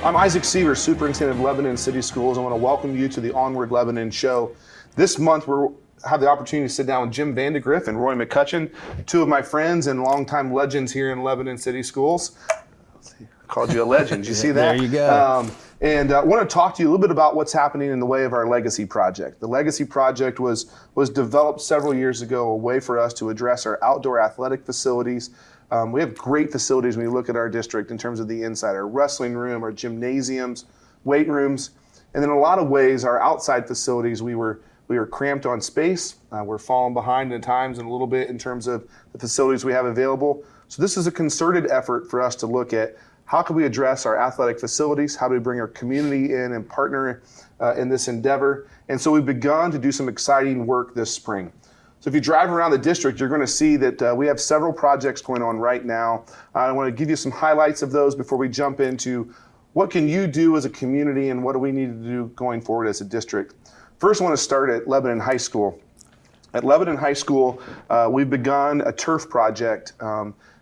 I'm Isaac Seevers, Superintendent of Lebanon City Schools. I want to welcome you to the Onward Lebanon show. This month, we'll have the opportunity to sit down with James VanDeGrift and Roy McCutcheon, two of my friends and longtime legends here in Lebanon City Schools. I called you a legend. You see that? There you go. And I want to talk to you a little bit about what's happening in the way of our Legacy Project. The Legacy Project was developed several years ago, a way for us to address our outdoor athletic facilities. We have great facilities when you look at our district in terms of the inside, our wrestling room, our gymnasiums, weight rooms, and then in a lot of ways, our outside facilities, we were cramped on space. We're falling behind at times and a little bit in terms of the facilities we have available. So this is a concerted effort for us to look at how can we address our athletic facilities, how do we bring our community in and partner in this endeavor. And so we've begun to do some exciting work this spring. So if you drive around the district, you're going to see that we have several projects going on right now. I want to give you some highlights of those before we jump into what can you do as a community and what do we need to do going forward as a district. First, I want to start at Lebanon High School. At Lebanon High School, we've begun a turf project.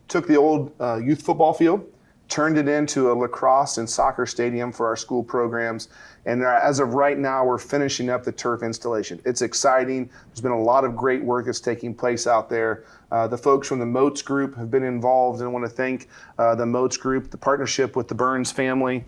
Took the old youth football field, turned it into a lacrosse and soccer stadium for our school programs. And as of right now, we're finishing up the turf installation. It's exciting. There's been a lot of great work that's taking place out there. The folks from the Moats Group have been involved, and I want to thank the Moats Group, the partnership with the Burns family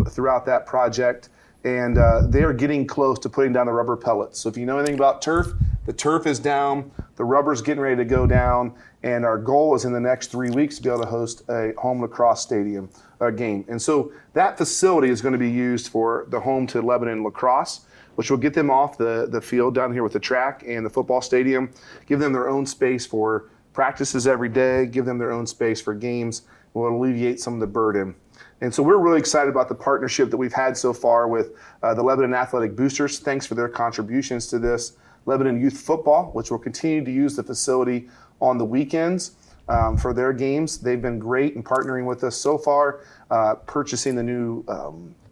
throughout that project. And they are getting close to putting down the rubber pellets. So if you know anything about turf, the turf is down, the rubber's getting ready to go down, and our goal is in the next 3 weeks to be able to host a home lacrosse stadium game. And so that facility is going to be used for the home to Lebanon lacrosse, which will get them off the field down here with the track and the football stadium, give them their own space for practices every day, give them their own space for games, will alleviate some of the burden. And so we're really excited about the partnership that we've had so far with the Lebanon Athletic Boosters. Thanks for their contributions to this. Lebanon Youth Football, which will continue to use the facility on the weekends for their games. They've been great in partnering with us so far, purchasing the new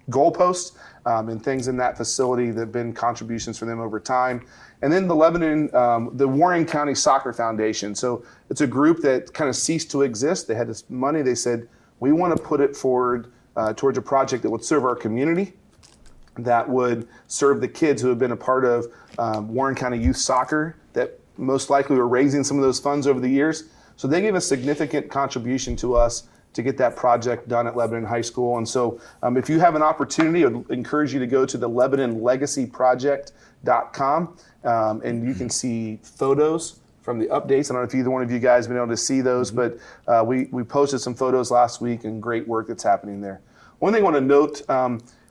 goalposts and things in that facility that have been contributions for them over time. And then the Lebanon, the Warren County Soccer Foundation. So it's a group that kind of ceased to exist. They had this money. They said, we want to put it forward towards a project that would serve our community, that would serve the kids who have been a part of Warren County Youth Soccer, that most likely were raising some of those funds over the years. So they gave a significant contribution to us to get that project done at Lebanon High School. And so if you have an opportunity, I would encourage you to go to the Lebanon Legacy Project.com and you can see photos from the updates. I don't know if either one of you guys have been able to see those, but we posted some photos last week and great work that's happening there. One thing I want to note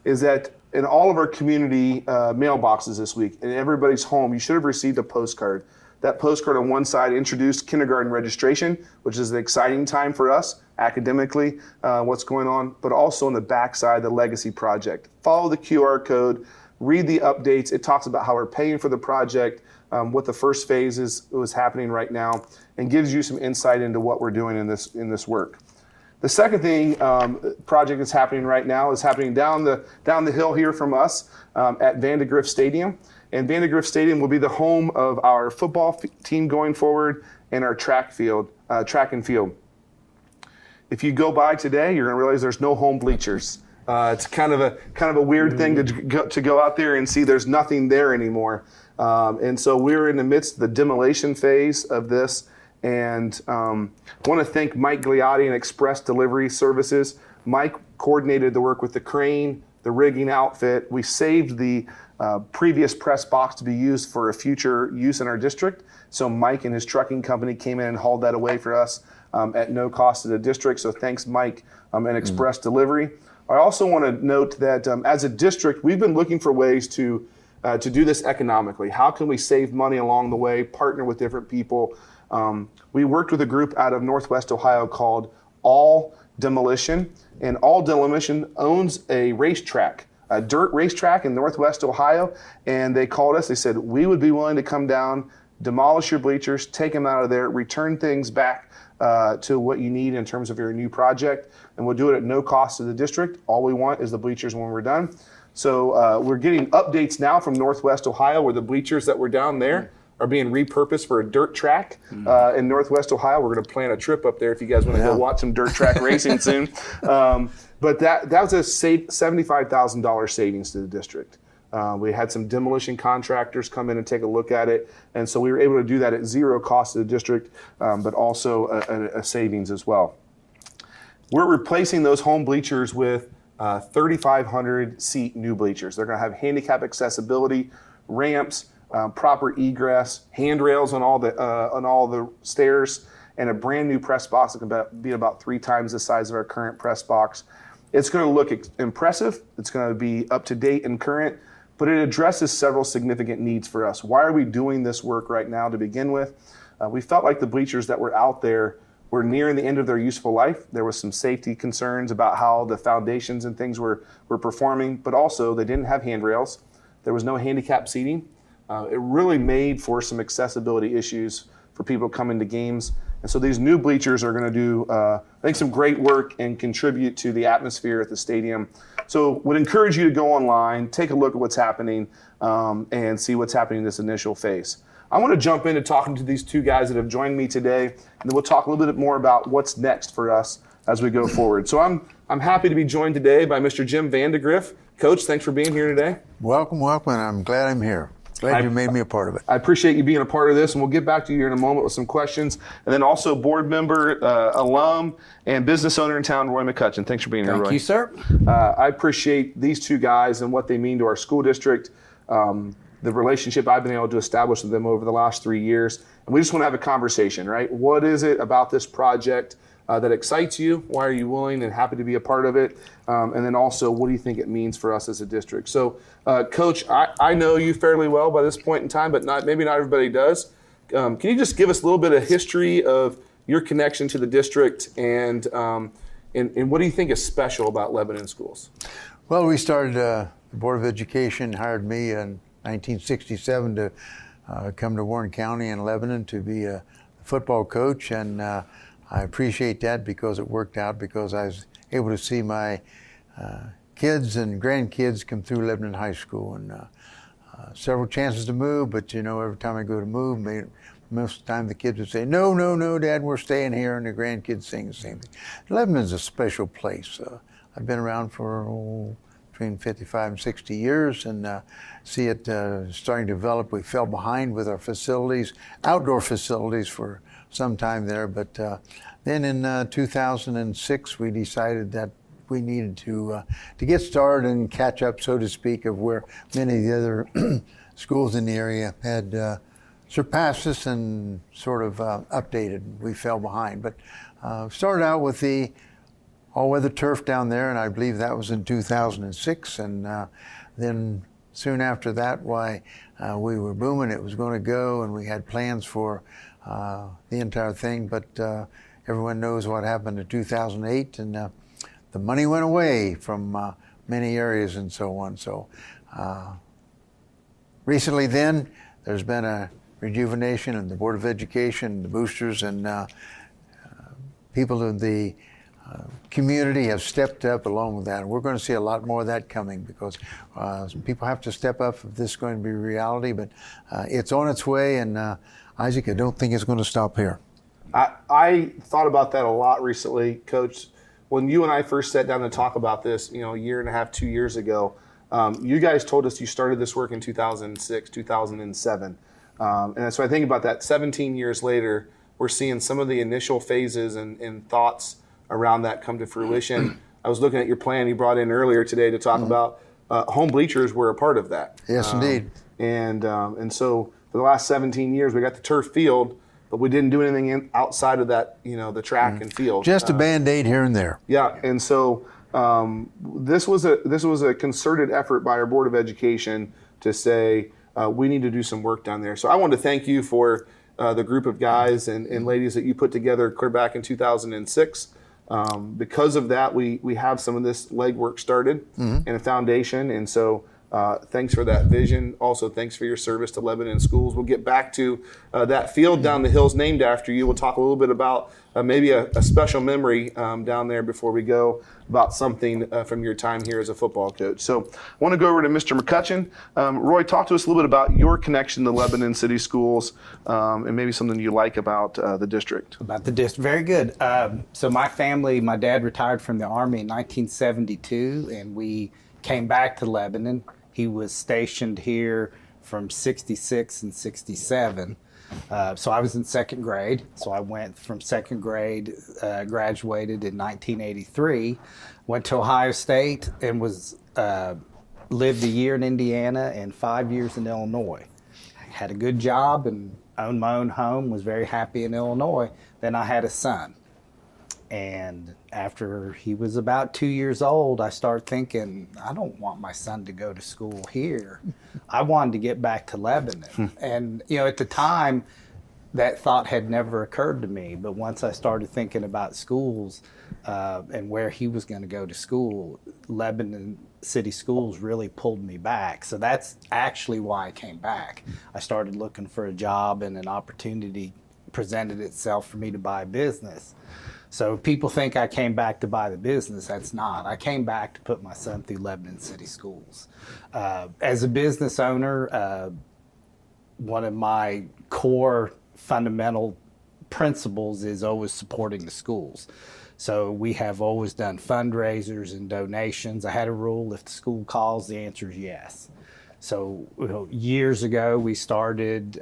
is that in all of our community mailboxes this week, in everybody's home, you should have received a postcard. That postcard on one side introduced kindergarten registration, which is an exciting time for us academically, what's going on, but also on the back side, the Legacy Project. Follow the QR code, read the updates. It talks about how we're paying for the project, what the first phase is happening right now, and gives you some insight into what we're doing in this work. The second thing, project that's happening right now is happening down the hill here from us at VanDeGrift Stadium. And VanDeGrift Stadium will be the home of our football team going forward and our track and field. If you go by today, you're going to realize there's no home bleachers. It's kind of a weird thing to go out there and see there's nothing there anymore. And so we're in the midst of the demolition phase of this. And I want to thank Mike Gliotti and Express Delivery Services. Mike coordinated the work with the crane, the rigging outfit. We saved the previous press box to be used for a future use in our district. So Mike and his trucking company came in and hauled that away for us at no cost to the district. So thanks, Mike and Express Delivery. I also want to note that as a district, we've been looking for ways to do this economically. How can we save money along the way, partner with different people? We worked with a group out of Northwest Ohio called All Demolition, and All Demolition owns a racetrack, a dirt racetrack in Northwest Ohio, and they called us. They said, we would be willing to come down, demolish your bleachers, take them out of there, return things back to what you need in terms of your new project, and we'll do it at no cost to the district. All we want is the bleachers when we're done. So we're getting updates now from Northwest Ohio where the bleachers that were down there are being repurposed for a dirt track in Northwest Ohio. We're going to plan a trip up there if you guys want to go watch some dirt track racing soon. But that was a $75,000 savings to the district. We had some demolition contractors come in and take a look at it, and so we were able to do that at zero cost to the district, but also a savings as well. We're replacing those home bleachers with 3,500 seat new bleachers. They're going to have handicap accessibility, ramps, proper egress, handrails on all the stairs, and a brand new press box that can be about 3 times the size of our current press box. It's going to look impressive. It's going to be up to date and current, but it addresses several significant needs for us. Why are we doing this work right now to begin with? We felt like the bleachers that were out there were nearing the end of their useful life. There was some safety concerns about how the foundations and things were performing, but also they didn't have handrails. There was no handicap seating. It really made for some accessibility issues for people coming to games. And so these new bleachers are going to do, I think, some great work and contribute to the atmosphere at the stadium. So would encourage you to go online, take a look at what's happening, and see what's happening in this initial phase. I want to jump into talking to these 2 guys that have joined me today, and then we'll talk a little bit more about what's next for us as we go forward. So I'm happy to be joined today by Mr. Jim VanDeGrift. Coach, thanks for being here today. Welcome, and I'm glad I'm here. Glad you made me a part of it. I appreciate you being a part of this, and we'll get back to you here in a moment with some questions. And then also board member, alum, and business owner in town, Roy McCutcheon. Thanks for being here, Roy. Thank you, sir. I appreciate these 2 guys and what they mean to our school district, the relationship I've been able to establish with them over the last 3 years. And we just want to have a conversation, right? What is it about this project that excites you? Why are you willing and happy to be a part of it? And then also, what do you think it means for us as a district? So, Coach, I know you fairly well by this point in time, but maybe not everybody does. Can you just give us a little bit of history of your connection to the district and what do you think is special about Lebanon schools? Well, we started, the Board of Education hired me in 1967 to come to Warren County in Lebanon to be a football coach, and I appreciate that because it worked out, because I was able to see my kids and grandkids come through Lebanon High School, and several chances to move, but every time I go to move, most of the time the kids would say, no, Dad, we're staying here, and the grandkids saying the same thing. Lebanon's a special place. I've been around for between 55 and 60 years, and see it starting to develop. We fell behind with our facilities, outdoor facilities, for some time there, but then in 2006 we decided that we needed to get started and catch up, so to speak, of where many of the other schools in the area had surpassed us and sort of updated. We fell behind, but started out with the all-weather turf down there, and I believe that was in 2006, and then soon after that, we were booming. It was going to go, and we had plans for the entire thing, but everyone knows what happened in 2008, and the money went away from many areas and so on. So recently then, there's been a rejuvenation in the Board of Education, the boosters, and people in the community have stepped up along with that. And we're going to see a lot more of that coming, because people have to step up if this is going to be reality, but it's on its way, and Isaac, I don't think it's going to stop here. I thought about that a lot recently, Coach. When you and I first sat down to talk about this, a year and a half, 2 years ago, you guys told us you started this work in 2006, 2007. And so I think about that 17 years later, we're seeing some of the initial phases and thoughts around that come to fruition. I was looking at your plan you brought in earlier today to talk about home bleachers were a part of that. Yes, indeed. And so for the last 17 years, we got the turf field, but we didn't do anything outside of that, the track and field. Just a Band-Aid here and there. Yeah, and so this was a concerted effort by our Board of Education to say we need to do some work down there. So I want to thank you for the group of guys and ladies that you put together clear back in 2006. Because of that, we have some of this legwork started and a foundation, and so thanks for that vision. Also, thanks for your service to Lebanon schools. We'll get back to that field down the hills named after you. We'll talk a little bit about maybe a special memory down there before we go about something from your time here as a football coach. So I want to go over to Mr. McCutcheon. Roy, talk to us a little bit about your connection to Lebanon City Schools and maybe something you like about the district. About the district, very good. So my family, my dad retired from the Army in 1972, and we came back to Lebanon. He was stationed here from 66 and 67. So I was in second grade. So I went from second grade, graduated in 1983, went to Ohio State, and lived a year in Indiana and 5 years in Illinois. I had a good job and owned my own home, was very happy in Illinois. Then I had a son. And after he was about 2 years old, I started thinking, I don't want my son to go to school here. I wanted to get back to Lebanon. And, at the time, that thought had never occurred to me. But once I started thinking about schools and where he was going to go to school, Lebanon City Schools really pulled me back. So that's actually why I came back. I started looking for a job, and an opportunity presented itself for me to buy a business. So people think I came back to buy the business. That's not. I came back to put my son through Lebanon City Schools. As a business owner, one of my core fundamental principles is always supporting the schools. So we have always done fundraisers and donations. I had a rule: if the school calls, the answer is yes. So years ago, we started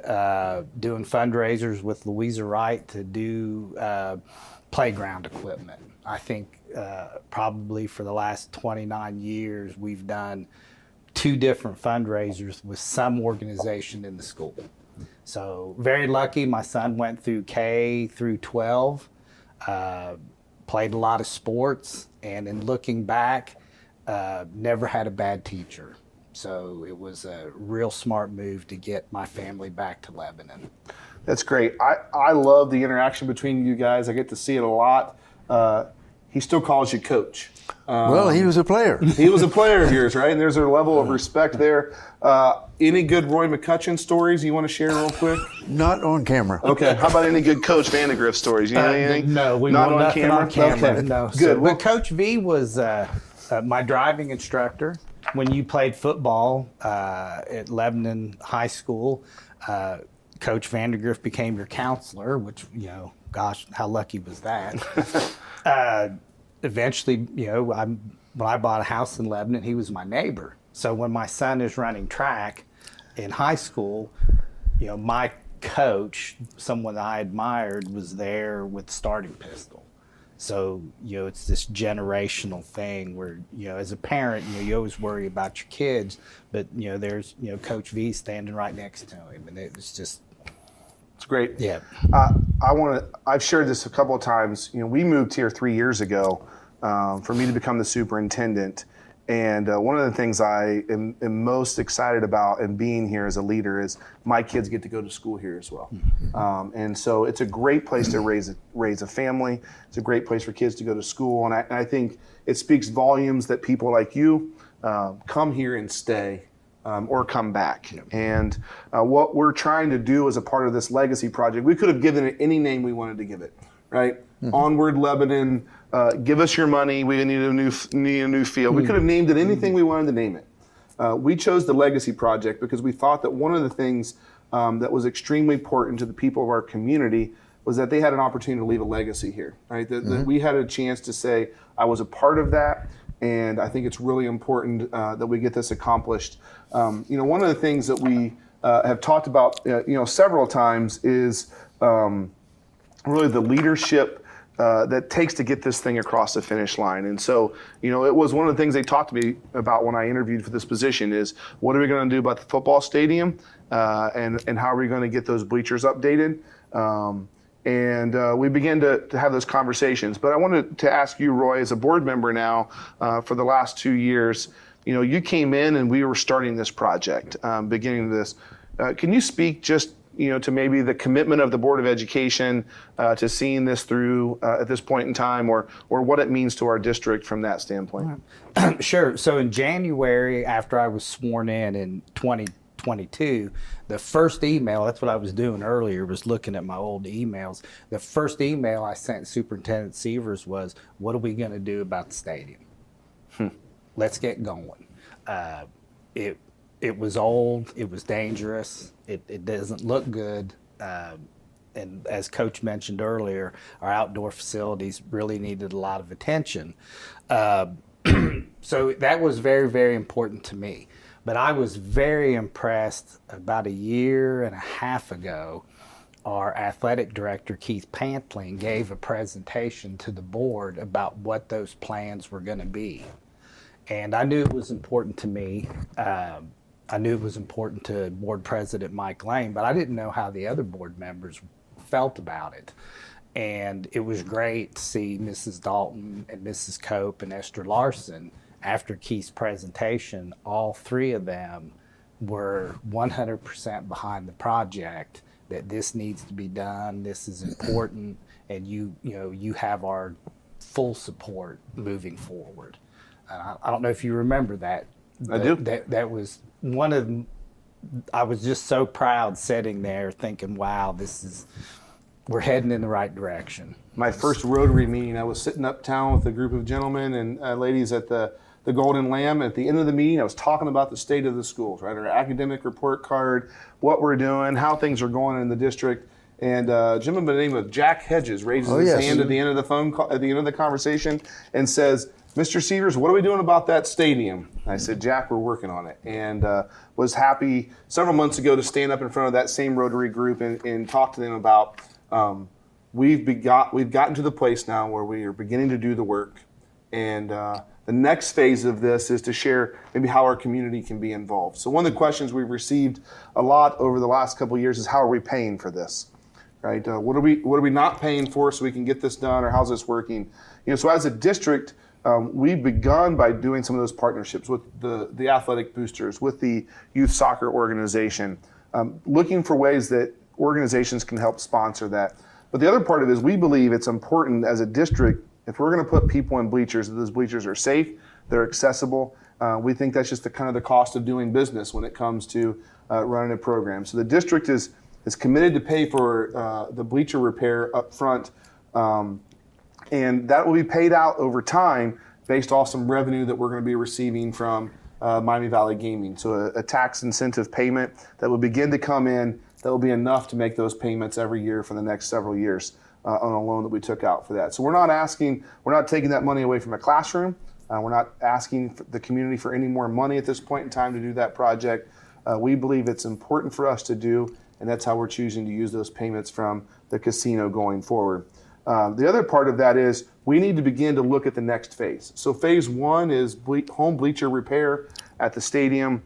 doing fundraisers with Louisa Wright to do playground equipment. I think probably for the last 29 years, we've done 2 different fundraisers with some organization in the school. So very lucky, my son went through K through 12, played a lot of sports, and in looking back, never had a bad teacher. So it was a real smart move to get my family back to Lebanon. That's great. I love the interaction between you guys. I get to see it a lot. He still calls you coach. Well, he was a player. He was a player of yours, right? And there's a level of respect there. Any good Roy McCutcheon stories you want to share real quick? Not on camera. Okay. How about any good Coach VanDeGrift stories? You know anything? No, we not know on nothing camera. on camera. Okay. No. Good. So, but Coach V was my driving instructor when you played football at Lebanon High School. Coach VanDeGrift became your counselor, which, gosh, how lucky was that? Eventually, when I bought a house in Lebanon, he was my neighbor. So when my son is running track in high school, my coach, someone that I admired, was there with the starting pistol. So, it's this generational thing where, as a parent, you always worry about your kids, but, there's, Coach V standing right next to him. And it was just, it's great. yeah. I've shared this a couple of times. We moved here 3 years ago for me to become the superintendent. And one of the things I am most excited about in being here as a leader is my kids get to go to school here as well. And so it's a great place to raise a family. It's a great place for kids to go to school. And I think it speaks volumes that people like you come here and stay or come back. And what we're trying to do as a part of this legacy project, we could have given it any name we wanted to give it, right? Onward Lebanon, give us your money, we need a new field. We could have named it anything we wanted to name it. We chose the Legacy Project because we thought that one of the things that was extremely important to the people of our community was that they had an opportunity to leave a legacy here, right? That we had a chance to say, I was a part of that, and I think it's really important that we get this accomplished. One of the things that we have talked about, several times is really the leadership that takes to get this thing across the finish line. And so, it was one of the things they talked to me about when I interviewed for this position is, what are we going to do about the football stadium and how are we going to get those bleachers updated? And we began to have those conversations. But I wanted to ask you, Roy, as a board member now for the last 2 years, you came in and we were starting this project, beginning this. Can you speak just to maybe the commitment of the Board of Education to seeing this through at this point in time, or what it means to our district from that standpoint? Sure. So in January, after I was sworn in 22, the first email, that's what I was doing earlier, was looking at my old emails. The first email I sent Superintendent Seevers was, what are we going to do about the stadium? Let's get going. It was old, it was dangerous, it doesn't look good. And as Coach mentioned earlier, our outdoor facilities really needed a lot of attention. So that was very, very important to me. But I was very impressed about a year and a half ago. Our athletic director, Keith Pantling, gave a presentation to the board about what those plans were going to be. And I knew it was important to me. I knew it was important to Board President Mike Lane, but I didn't know how the other board members felt about it. And it was great to see Mrs. Dalton and Mrs. Cope and Esther Larson. After Keith's presentation, all three of them were 100% behind the project, that this needs to be done, this is important, and you have our full support moving forward. I don't know if you remember that. I do. That was one of them. I was just so proud sitting there thinking, wow, we're heading in the right direction. My first Rotary meeting, I was sitting uptown with a group of gentlemen and ladies at the Golden Lamb. At the end of the meeting, I was talking about the state of the schools, right? Our academic report card, what we're doing, how things are going in the district. And a gentleman by the name of Jack Hedges raises his hand at the end of the phone call, at the end of the conversation, and says, "Mr. Seevers, what are we doing about that stadium?" I said, "Jack, we're working on it." And was happy several months ago to stand up in front of that same Rotary group and talk to them about we've gotten to the place now where we are beginning to do the work. And the next phase of this is to share maybe how our community can be involved. So one of the questions we've received a lot over the last couple of years is, how are we paying for this? Right? What are we not paying for so we can get this done, or how's this working? So as a district, we've begun by doing some of those partnerships with the athletic boosters, with the youth soccer organization, looking for ways that organizations can help sponsor that. But the other part of it is, we believe it's important as a district, if we're going to put people in bleachers, that those bleachers are safe, they're accessible. We think that's just the cost of doing business when it comes to running a program. So the district is committed to pay for the bleacher repair up front, and that will be paid out over time based off some revenue that we're going to be receiving from Miami Valley Gaming. So a tax incentive payment that will begin to come in, that will be enough to make those payments every year for the next several years on a loan that we took out for that. So we're not taking that money away from a classroom. We're not asking the community for any more money at this point in time to do that project. We believe it's important for us to do, and that's how we're choosing to use those payments from the casino going forward. The other part of that is, we need to begin to look at the next phase. So phase one is home bleacher repair at the stadium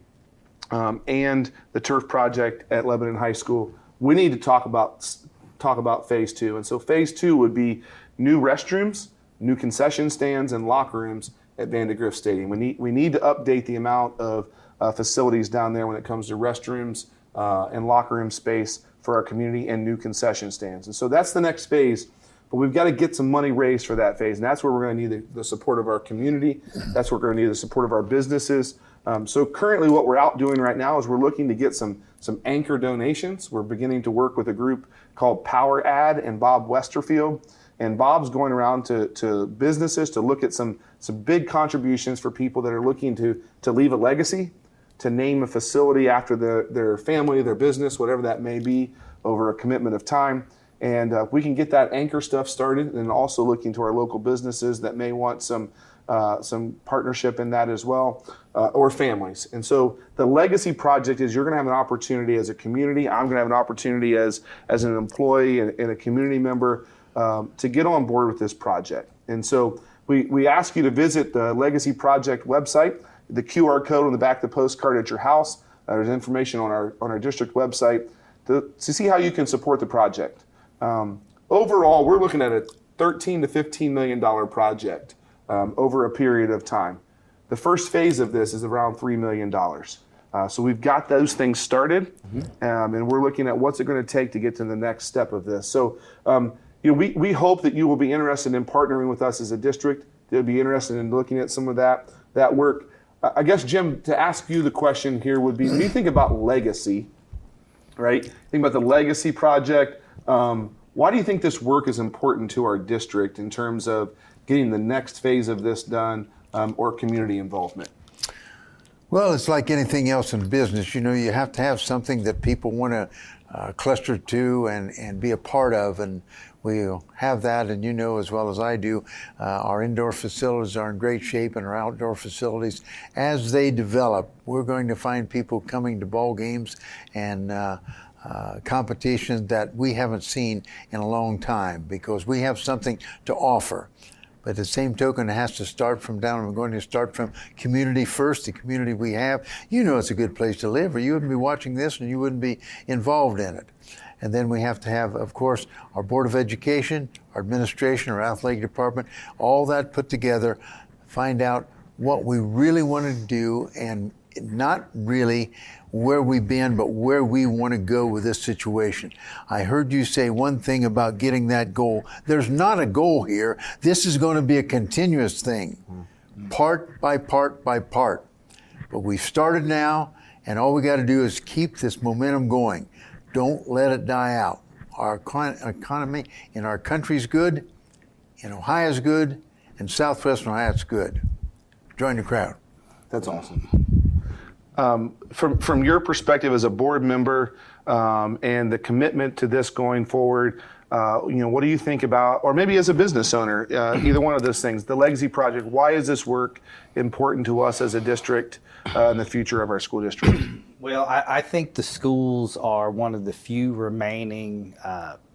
and the turf project at Lebanon High School. We need to talk about phase two. And so phase two would be new restrooms, new concession stands, and locker rooms at VanDeGrift Stadium. We need to update the amount of facilities down there when it comes to restrooms and locker room space for our community, and new concession stands. And so that's the next phase. But we've got to get some money raised for that phase, and that's where we're going to need the support of our community. That's where we're going to need the support of our businesses. So currently what we're out doing right now is we're looking to get some anchor donations. We're beginning to work with a group called Power Ad and Bob Westerfield. And Bob's going around to businesses to look at some big contributions for people that are looking to leave a legacy, to name a facility after their family, their business, whatever that may be, over a commitment of time. And we can get that anchor stuff started, and also looking to our local businesses that may want some partnership in that as well, or families. And so the legacy project is, you're going to have an opportunity as a community. I'm going to have an opportunity as an employee and a community member to get on board with this project. And so we ask you to visit the Legacy Project website, the QR code on the back of the postcard at your house. There's information on our district website to see how you can support the project. Overall, we're looking at a $13 to $15 million project over a period of time. The first phase of this is around $3 million. So we've got those things started, and we're looking at what's it going to take to get to the next step of this. So we hope that you will be interested in partnering with us as a district. You'll be interested in looking at some of that work. I guess, Jim, to ask you the question here would be, when you think about legacy, right? Think about the legacy project. Why do you think this work is important to our district in terms of getting the next phase of this done, or community involvement? Well, it's like anything else in business. You have to have something that people want to cluster to and be a part of, and we'll have that. And as well as I do, our indoor facilities are in great shape, and our outdoor facilities, as they develop, we're going to find people coming to ball games and competitions that we haven't seen in a long time, because we have something to offer. But at the same token, it has to start from down. We're going to start from community first, the community we have. It's a good place to live, or you wouldn't be watching this and you wouldn't be involved in it. And then we have to have, of course, our Board of Education, our administration, our athletic department, all that put together, find out what we really want to do, and not really where we've been, but where we want to go with this situation. I heard you say one thing about getting that goal. There's not a goal here. This is going to be a continuous thing, part by part by part. But we've started now, and all we got to do is keep this momentum going. Don't let it die out. Our economy in our country's good, in Ohio's good, and Southwestern Ohio's good. Join the crowd. That's awesome. From your perspective as a board member, and the commitment to this going forward, what do you think about, or maybe as a business owner, either one of those things, the Legacy Project, why is this work important to us as a district in the future of our school district? Well, I think the schools are one of the few remaining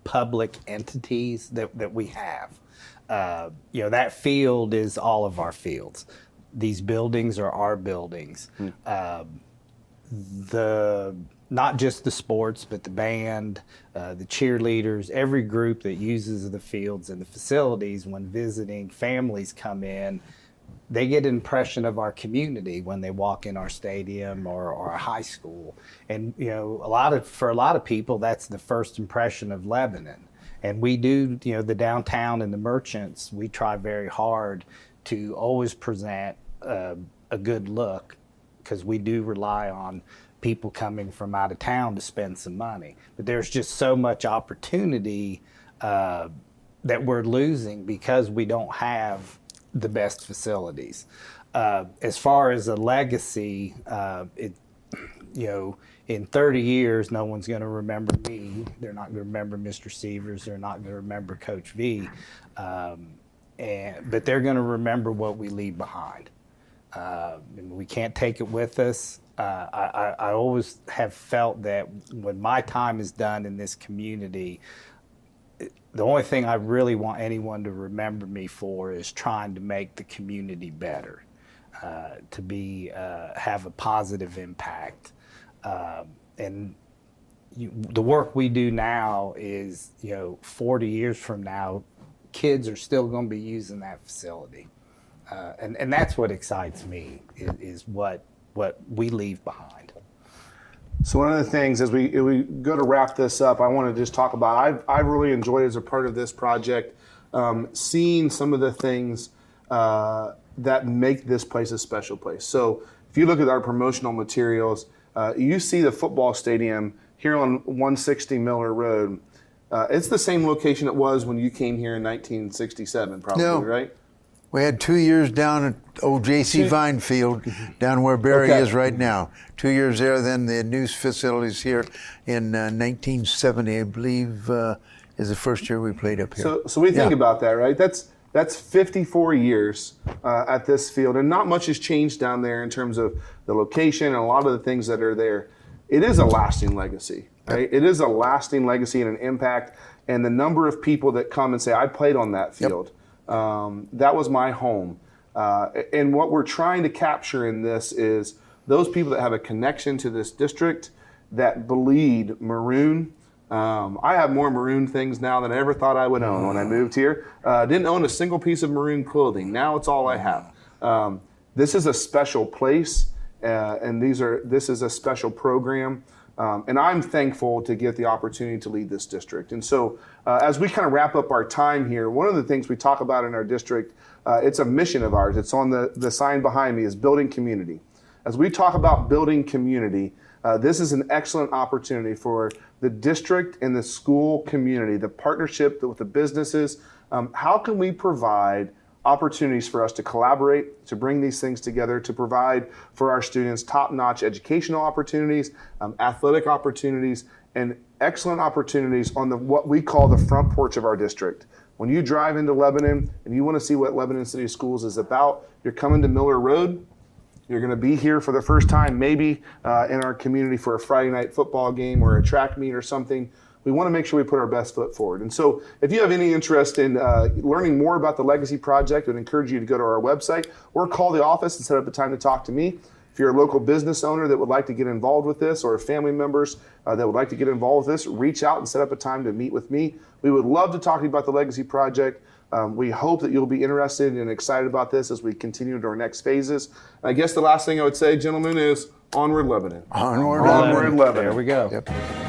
public entities that we have. That field is all of our fields. These buildings are our buildings. Not just the sports, but the band, the cheerleaders, every group that uses the fields and the facilities, when visiting families come in, they get an impression of our community when they walk in our stadium or our high school. And for a lot of people, that's the first impression of Lebanon. And we do, the downtown and the merchants, we try very hard to always present a good look, because we do rely on people coming from out of town to spend some money. But there's just so much opportunity that we're losing because we don't have the best facilities. As far as a legacy, in 30 years, no one's going to remember me. They're not going to remember Mr. Seevers. They're not going to remember Coach V. But they're going to remember what we leave behind. We can't take it with us. I always have felt that when my time is done in this community, the only thing I really want anyone to remember me for is trying to make the community better, to have a positive impact. And the work we do now is, 40 years from now, kids are still going to be using that facility. And that's what excites me, is what we leave behind. So one of the things, as we go to wrap this up, I want to just talk about, I've really enjoyed as a part of this project, seeing some of the things that make this place a special place. So if you look at our promotional materials, you see the football stadium here on 160 Miller Road. It's the same location it was when you came here in 1967, probably, right? We had 2 years down at old J.C. Vine Field, down where Barry is right now. 2 years there, then the new facilities here in 1970, I believe, is the first year we played up here. So we think about that, right? That's 54 years at this field, and not much has changed down there in terms of the location and a lot of the things that are there. It is a lasting legacy, right? It is a lasting legacy and an impact, and the number of people that come and say, I played on that field. That was my home. And what we're trying to capture in this is those people that have a connection to this district, that bleed maroon. I have more maroon things now than I ever thought I would own when I moved here. Didn't own a single piece of maroon clothing. Now it's all I have. This is a special place, and this is a special program. And I'm thankful to get the opportunity to lead this district. And so as we kind of wrap up our time here, one of the things we talk about in our district, it's a mission of ours. It's on the sign behind me, is building community. As we talk about building community, this is an excellent opportunity for the district and the school community, the partnership with the businesses. How can we provide opportunities for us to collaborate, to bring these things together, to provide for our students top-notch educational opportunities, athletic opportunities, and excellent opportunities on what we call the front porch of our district. When you drive into Lebanon and you want to see what Lebanon City Schools is about, you're coming to Miller Road. You're going to be here for the first time, maybe in our community for a Friday night football game or a track meet or something. We want to make sure we put our best foot forward. And so if you have any interest in learning more about the Legacy Project, I would encourage you to go to our website or call the office and set up a time to talk to me. If you're a local business owner that would like to get involved with this, or family members that would like to get involved with this, reach out and set up a time to meet with me. We would love to talk to you about the Legacy Project. We hope that you'll be interested and excited about this as we continue to our next phases. I guess the last thing I would say, gentlemen, is onward Lebanon. Onward, Onward Lebanon. There we go. Yep.